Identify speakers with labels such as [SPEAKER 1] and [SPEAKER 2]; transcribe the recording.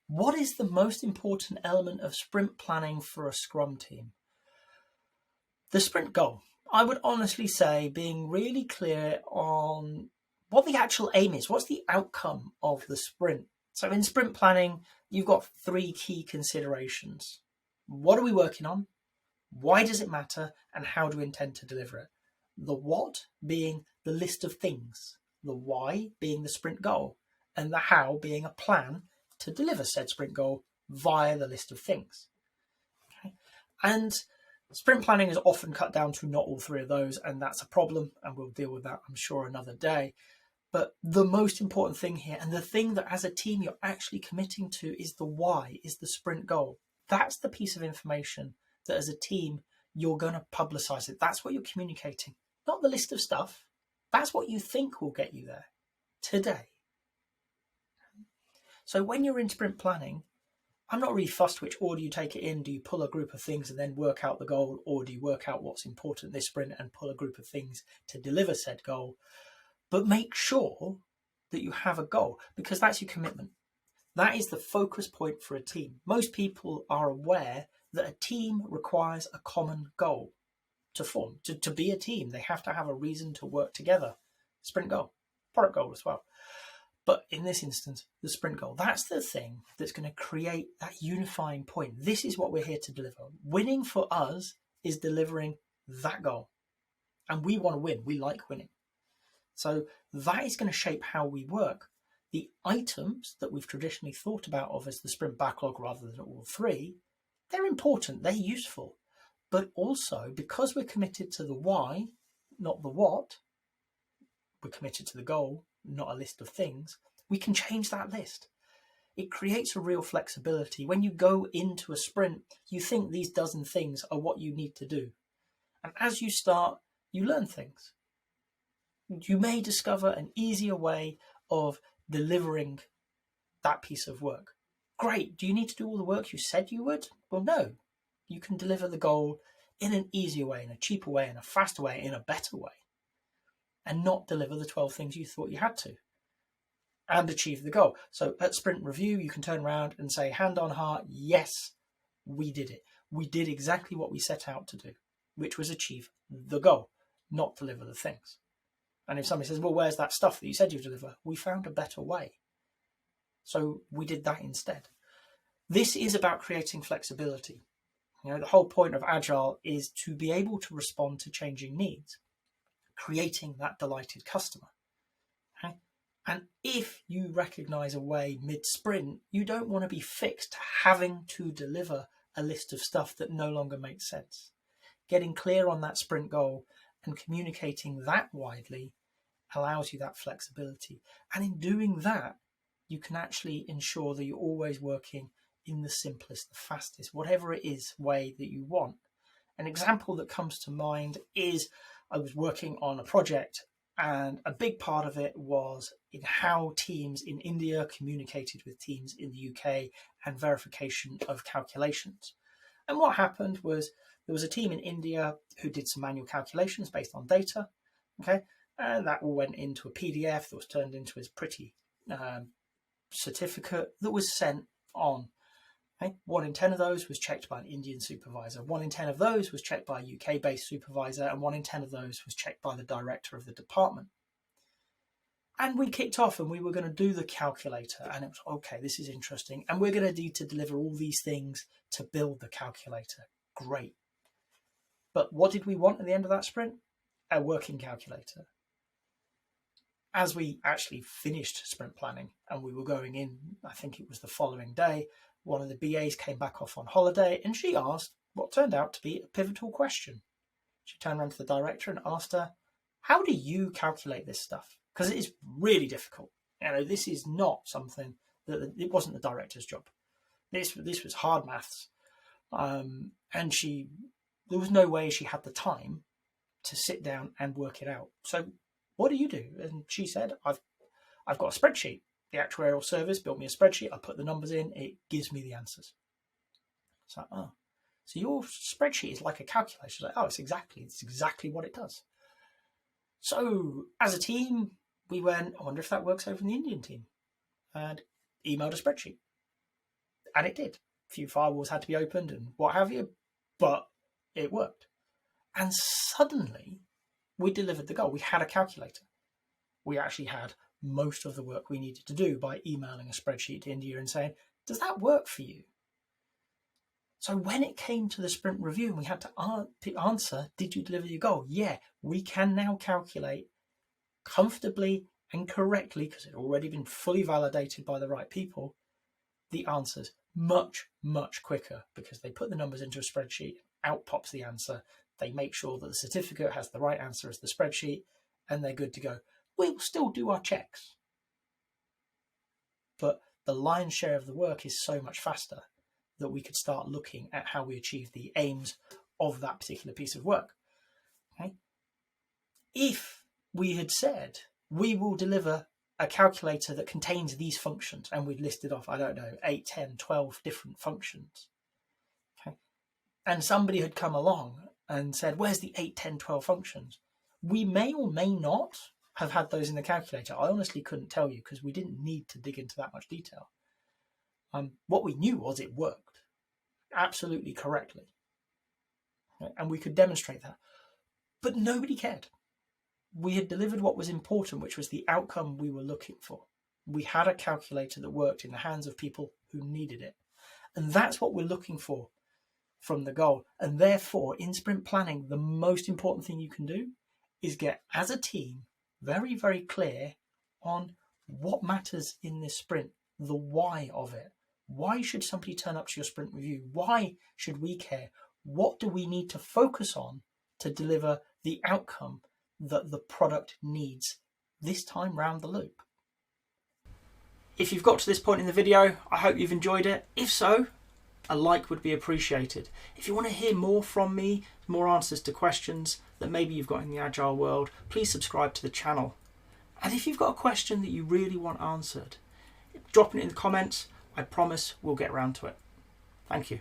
[SPEAKER 1] What is the most important element of sprint planning for a Scrum team? The sprint goal. I would honestly say being really clear on what the actual aim is. What's the outcome of the sprint? So in sprint planning, you've got three key considerations. What are we working on? Why does it matter? And how do we intend to deliver it? The what being the list of things, the why being the sprint goal, and the how being a plan to deliver said sprint goal via the list of things. Okay? And sprint planning is often cut down to not all three of those, and that's a problem, and we'll deal with that, I'm sure, another day. But the most important thing here, and the thing that as a team you're actually committing to, is the why, is the sprint goal. That's the piece of information that as a team you're going to publicize it. That's what you're communicating, not the list of stuff. That's what you think will get you there today. So when you're in sprint planning, I'm not really fussed which order you take it in. Do you pull a group of things and then work out the goal, or do you work out what's important this sprint and pull a group of things to deliver said goal? But make sure that you have a goal, because that's your commitment. That is the focus point for a team. Most people are aware that a team requires a common goal to form. To be a team, they have to have a reason to work together. Sprint goal, product goal as well. But in this instance, the sprint goal, that's the thing that's going to create that unifying point. This is what we're here to deliver. Winning for us is delivering that goal. And we want to win. We like winning. So that is going to shape how we work. The items that we've traditionally thought about of as the sprint backlog rather than all three, they're important, they're useful. But also, because we're committed to the why, not the what, we're committed to the goal, not a list of things, we can change that list. It creates a real flexibility. When you go into a sprint, you think these dozen things are what you need to do. And as you start, you learn things. You may discover an easier way of delivering that piece of work. Great. Do you need to do all the work you said you would? Well, no. You can deliver the goal in an easier way, in a cheaper way, in a faster way, in a better way, and not deliver the 12 things you thought you had to, and achieve the goal. So at sprint review, you can turn around and say, hand on heart, yes, we did it. We did exactly what we set out to do, which was achieve the goal, not deliver the things. And if somebody says, well, where's that stuff that you said you'd deliver? We found a better way. So we did that instead. This is about creating flexibility. You know, the whole point of Agile is to be able to respond to changing needs, creating that delighted customer. Okay? And if you recognize a way mid-sprint, you don't want to be fixed to having to deliver a list of stuff that no longer makes sense. Getting clear on that sprint goal and communicating that widely allows you that flexibility. And in doing that, you can actually ensure that you're always working in the simplest, the fastest, whatever it is, way that you want. An example that comes to mind is I was working on a project, and a big part of it was in how teams in India communicated with teams in the UK and verification of calculations. And what happened was there was a team in India who did some manual calculations based on data, okay, and that all went into a PDF that was turned into a pretty certificate that was sent on. Okay? 1 in 10 of those was checked by an Indian supervisor. 1 in 10 of those was checked by a UK-based supervisor, and 1 in 10 of those was checked by the director of the department. And we kicked off and we were going to do the calculator, and it was, okay, this is interesting. And we're going to need to deliver all these things to build the calculator. Great. But what did we want at the end of that sprint? A working calculator. As we actually finished sprint planning and we were going in, I think it was the following day, one of the BAs came back off on holiday and she asked what turned out to be a pivotal question. She turned around to the director and asked her, how do you calculate this stuff? Because it is really difficult. You know, this is not something that, it wasn't the director's job. This was hard maths. And there was no way she had the time to sit down and work it out. So what do you do? And she said, I've got a spreadsheet. The actuarial service built me a spreadsheet. I put the numbers in. It gives me the answers. It's like, oh, so your spreadsheet is like a calculator. It's like, oh, it's exactly what it does. So as a team, we went, I wonder if that works over in the Indian team, and emailed a spreadsheet. And it did. A few firewalls had to be opened and what have you, but it worked. And suddenly we delivered the goal. We had a calculator. We actually had most of the work we needed to do by emailing a spreadsheet to India and saying, does that work for you? So when it came to the sprint review and we had to answer, did you deliver your goal? Yeah, we can now calculate comfortably and correctly, because it had already been fully validated by the right people, the answers much, much quicker, because they put the numbers into a spreadsheet, out pops the answer, they make sure that the certificate has the right answer as the spreadsheet, and they're good to go. We'll still do our checks, but the lion's share of the work is so much faster that we could start looking at how we achieve the aims of that particular piece of work. Okay? If we had said, we will deliver a calculator that contains these functions, and we'd listed off, I don't know, 8, 10, 12 different functions, okay, and somebody had come along and said, where's the 8, 10, 12 functions? We may or may not have had those in the calculator. I honestly couldn't tell you, because we didn't need to dig into that much detail. What we knew was it worked absolutely correctly, okay? And we could demonstrate that. But nobody cared. We had delivered what was important, which was the outcome we were looking for. We had a calculator that worked in the hands of people who needed it. And that's what we're looking for from the goal. And therefore, in sprint planning, the most important thing you can do is get, as a team, very, very clear on what matters in this sprint, the why of it. Why should somebody turn up to your sprint review? Why should we care? What do we need to focus on to deliver the outcome that the product needs this time round the loop? If you've got to this point in the video, I hope you've enjoyed it. If so, a like would be appreciated. If you want to hear more from me, more answers to questions that maybe you've got in the Agile world, please subscribe to the channel. And if you've got a question that you really want answered, drop it in the comments. I promise we'll get around to it. Thank you.